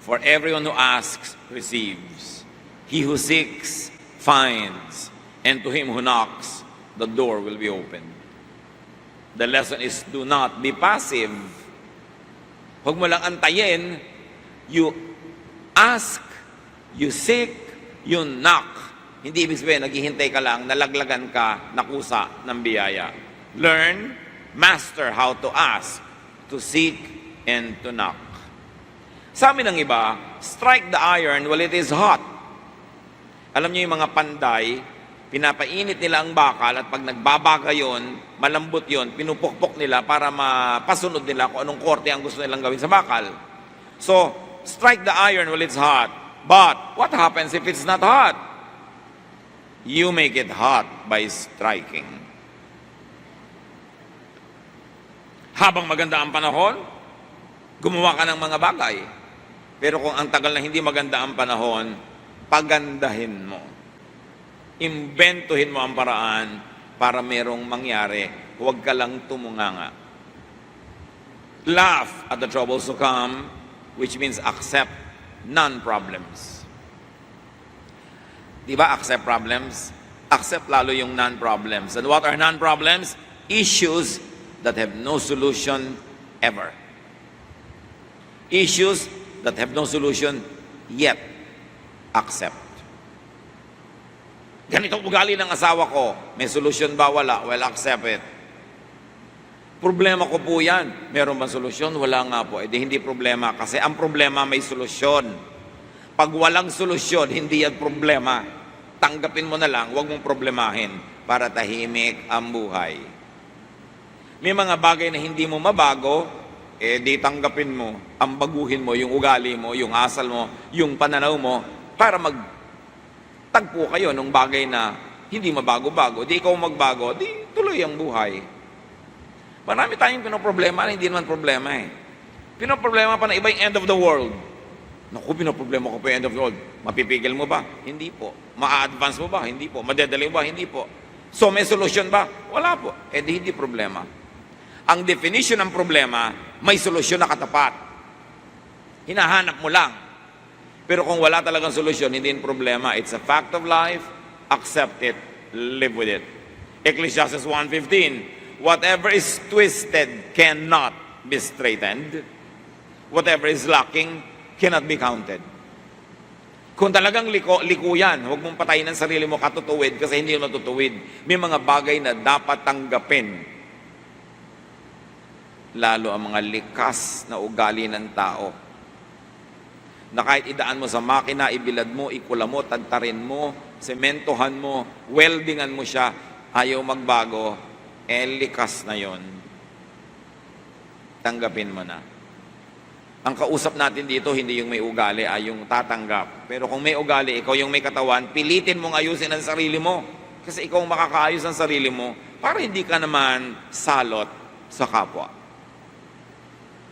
For everyone who asks receives. He who seeks finds. And to him who knocks, the door will be opened. The lesson is do not be passive. Huwag mo lang antayin. You ask, you seek, you knock. Hindi ibig sabihin, naghihintay ka lang, nalaglagan ka, nakusa ng biyaya. Learn, master how to ask, to seek, and to knock. Sabi ng iba, strike the iron while it is hot. Alam niyo yung mga panday, pinapainit nila ang bakal at pag nagbabaga yun, malambot yun, pinupukpok nila para mapasunod nila kung anong korte ang gusto nilang gawin sa bakal. So, strike the iron while it's hot. But, what happens if it's not hot? You make it hot by striking. Habang maganda ang panahon, gumawa ka ng mga bagay. Pero kung ang tagal na hindi maganda ang panahon, pagandahin mo. Imbentuhin mo ang paraan para merong mangyari. Huwag ka lang tumunganga. Laugh at the troubles to come, which means accept non-problems. Di ba accept problems? Accept lalo yung non-problems. And what are non-problems? Issues that have no solution ever. Issues that have no solution yet. Accept. Ganito ugali ng asawa ko. May solusyon ba? Wala. Well, accept it. Problema ko po yan. Meron bang solusyon? Wala nga po. Hindi problema. Kasi ang problema may solusyon. Pag walang solusyon, hindi yan problema. tanggapin mo na lang, huwag mong problemahin para tahimik ang buhay. May mga bagay na hindi mo mabago, di tanggapin mo, ambaguhin mo yung ugali mo, yung asal mo, yung pananaw mo, para magtagpo kayo ng bagay na hindi mabago-bago. Di ikaw magbago, di tuloy ang buhay. Marami tayong pinoproblema na hindi naman problema eh. Pinoproblema pa na iba yung end of the world. Naku, pinoproblema ko pa yung end of the world. Mapipigil mo ba? Hindi po. Ma-advance mo ba? Hindi po. Madedali mo ba? Hindi po. So may solusyon ba? Wala po. Di hindi problema. Ang definition ng problema, may solusyon na katapat. Hinahanap mo lang. Pero kung wala talagang solusyon, hindi yung problema. It's a fact of life. Accept it. Live with it. Ecclesiastes 1:15. Whatever is twisted cannot be straightened. Whatever is lacking cannot be counted. Kung talagang liko yan, huwag mong patayin ang sarili mo katutuwid kasi hindi mo natutuwid. May mga bagay na dapat tanggapin. Lalo ang mga likas na ugali ng tao. Na kahit idaan mo sa makina, ibilad mo, ikula mo, tagtarin mo, sementohan mo, weldingan mo siya, ayaw magbago, likas na yon. Tanggapin mo na. Ang kausap natin dito, hindi yung may ugali, ay yung tatanggap. Pero kung may ugali, ikaw yung may katawan, pilitin mong ayusin ang sarili mo. Kasi ikaw makakaayos ang sarili mo para hindi ka naman salot sa kapwa.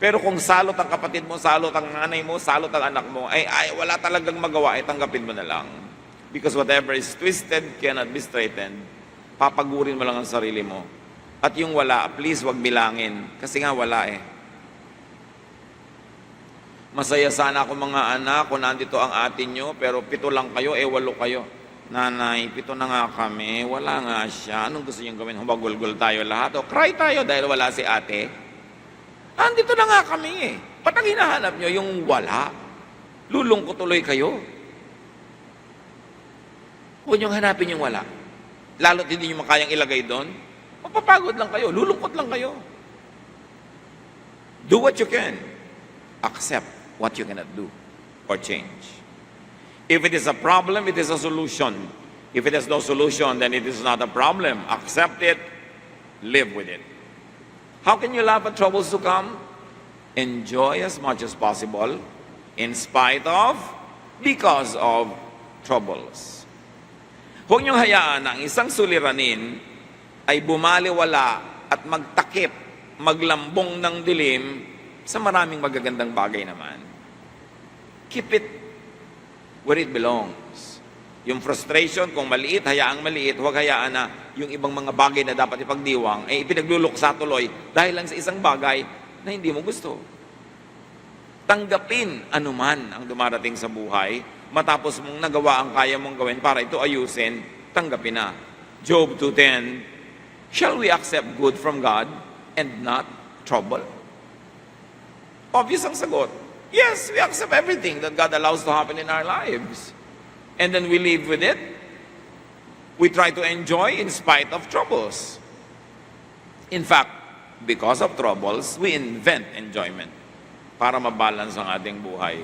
Pero kung salot ang kapatid mo, salot ang nanay mo, salot ang anak mo, ay wala talagang magawa, tanggapin mo na lang. Because whatever is twisted cannot be straightened. Papagurin mo lang ang sarili mo. At yung wala, please wag bilangin. Kasi nga wala eh. Masaya sana ako mga anak kung nandito ang atin nyo, pero 7 lang kayo, 8 kayo. Nanay, 7 na nga kami, wala nga siya. Anong gusto nyo gawin? Humagulgul tayo lahat. O cry tayo dahil wala si ate. Andito na nga kami eh. Ba't ang hinahanap nyo yung wala? Lulungkot tuloy kayo. Huwag nyo hanapin yung wala. Lalo't hindi nyo makayang ilagay doon. Mapapagod lang kayo. Lulungkot lang kayo. Do what you can. Accept what you cannot do or change. If it is a problem, it is a solution. If it has no solution, then it is not a problem. Accept it. Live with it. How can you laugh at troubles to come? Enjoy as much as possible in spite of, because of troubles. Huwag niyong hayaan na ang isang suliranin ay bumaliwala at magtakip, maglambong ng dilim sa maraming magagandang bagay naman. Keep it where it belongs. Yung frustration, kung maliit, hayaang maliit, huwag hayaan na yung ibang mga bagay na dapat ipagdiwang, ipinagluluksa tuloy dahil lang sa isang bagay na hindi mo gusto. Tanggapin anuman ang dumarating sa buhay, matapos mong nagawa ang kaya mong gawin para ito ayusin, tanggapin na. Job 2:10, shall we accept good from God and not trouble? Obvious ang sagot. Yes, we accept everything that God allows to happen in our lives. And then we live with it. We try to enjoy in spite of troubles. In fact, because of troubles, we invent enjoyment para mabalance ang ating buhay.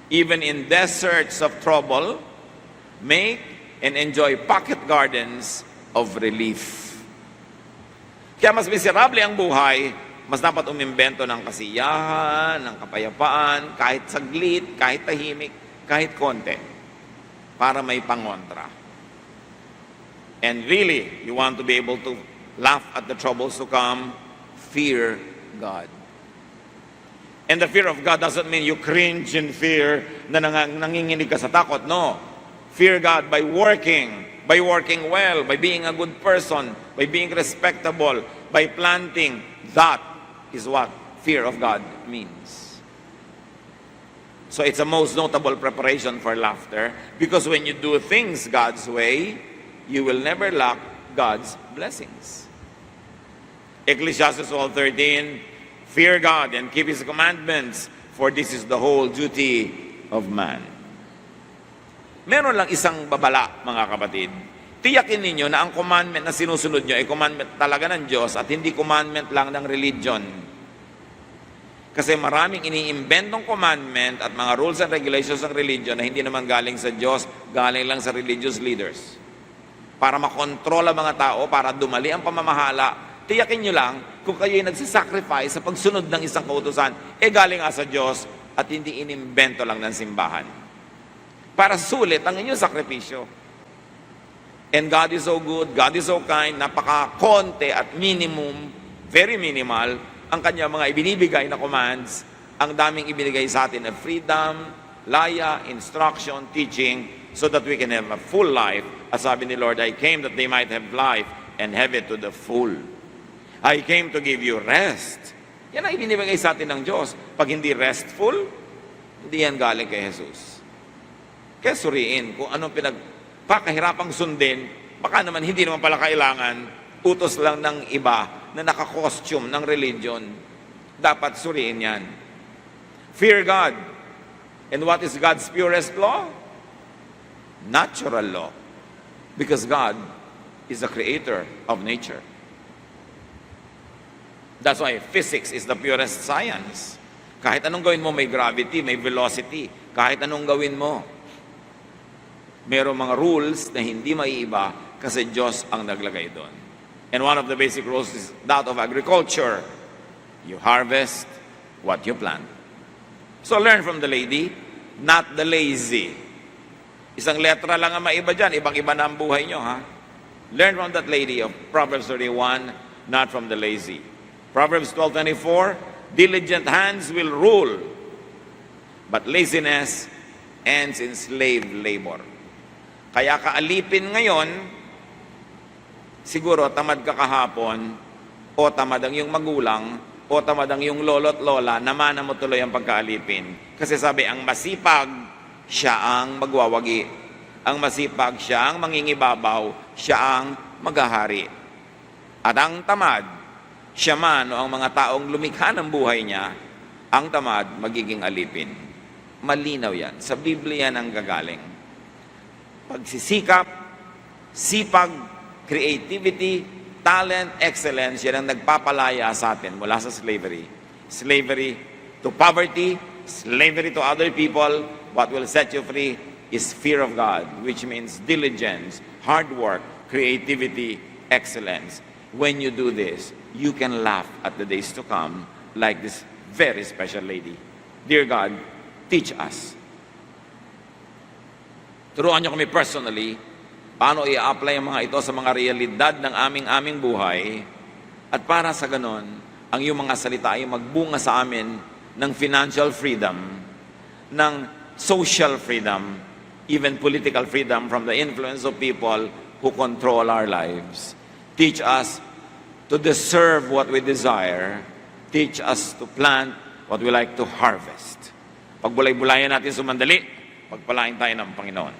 Even in deserts of trouble, make and enjoy pocket gardens of relief. Kaya mas miserable ang buhay, mas dapat umimbento ng kasiyahan, ng kapayapaan, kahit saglit, kahit tahimik, kahit konti, para may pangontra. And really, you want to be able to laugh at the troubles to come, fear God. And the fear of God doesn't mean you cringe in fear na nanginginig ka sa takot. No. Fear God by working well, by being a good person, by being respectable, by planting. That is what fear of God means. So it's a most notable preparation for laughter, because when you do things God's way, you will never lack God's blessings. Ecclesiastes 12:13, fear God and keep His commandments, for this is the whole duty of man. Meron lang isang babala, mga kapatid. Tiyakin ninyo na ang commandment na sinusunod nyo ay commandment talaga ng Diyos at hindi commandment lang ng religion. Kasi maraming iniimbentong commandment at mga rules and regulations ng religion na hindi naman galing sa Diyos, galing lang sa religious leaders. Para makontrol ang mga tao, para dumali ang pamamahala, tiyakin nyo lang kung kayo'y nagsisacrifice sa pagsunod ng isang kautusan, galing nga sa Diyos at hindi inimbento lang ng simbahan. Para sulit ang inyong sakripisyo. And God is so good, God is so kind, napaka-konti at minimum, very minimal, ang kanya mga ibinibigay na commands, ang daming ibinigay sa atin na freedom, laya, instruction, teaching, so that we can have a full life. As sabi ni Lord, I came that they might have life and have it to the full. I came to give you rest. Yan ang ibinibigay sa atin ng Diyos. Pag hindi restful, hindi yan galing kay Jesus. Kaya suriin kung anong pinagpakahirapang sundin, baka naman hindi naman pala kailangan, utos lang ng iba na naka-costume ng religion. Dapat suriin yan. Fear God. And what is God's purest law? Natural law. Because God is the creator of nature. That's why physics is the purest science. Kahit anong gawin mo, may gravity, may velocity. Kahit anong gawin mo, mayroong mga rules na hindi maiiba kasi Diyos ang naglagay doon. And one of the basic rules is that of agriculture. You harvest what you plant. So learn from the lady, not the lazy. Isang letra lang ang maiba dyan, ibang-iba na ang buhay nyo, ha? Learn from that lady of Proverbs 31, not from the lazy. Proverbs 12:24, diligent hands will rule, but laziness ends in slave labor. Kaya kaalipin ngayon, siguro tamad ka kahapon, o tamad ang iyong magulang, o tamad ang iyong lolo't lola, namana mo tuloy ang pagkaalipin. Kasi sabi, ang masipag, siya ang magwawagi. Ang masipag, siya ang mangingibabaw, siya ang maghahari. At ang tamad, siya man o ang mga taong lumikha ng buhay niya, ang tamad magiging alipin. Malinaw yan. Sa Biblia yan ang gagaling. Pagsisikap, sipag, creativity, talent, excellence, yan ang nagpapalaya sa atin mula sa slavery. Slavery to poverty, slavery to other people. What will set you free is fear of God, which means diligence, hard work, creativity, excellence. When you do this, you can laugh at the days to come like this very special lady. Dear God, teach us. Turuan niyo kami personally paano i-apply ang mga ito sa mga realidad ng aming buhay at para sa ganon, ang iyong mga salita ay magbunga sa amin ng financial freedom, ng social freedom, even political freedom from the influence of people who control our lives. Teach us to deserve what we desire. Teach us to plant what we like to harvest. Pagbulay-bulayan natin sumandali, pagpalain tayo ng Panginoon.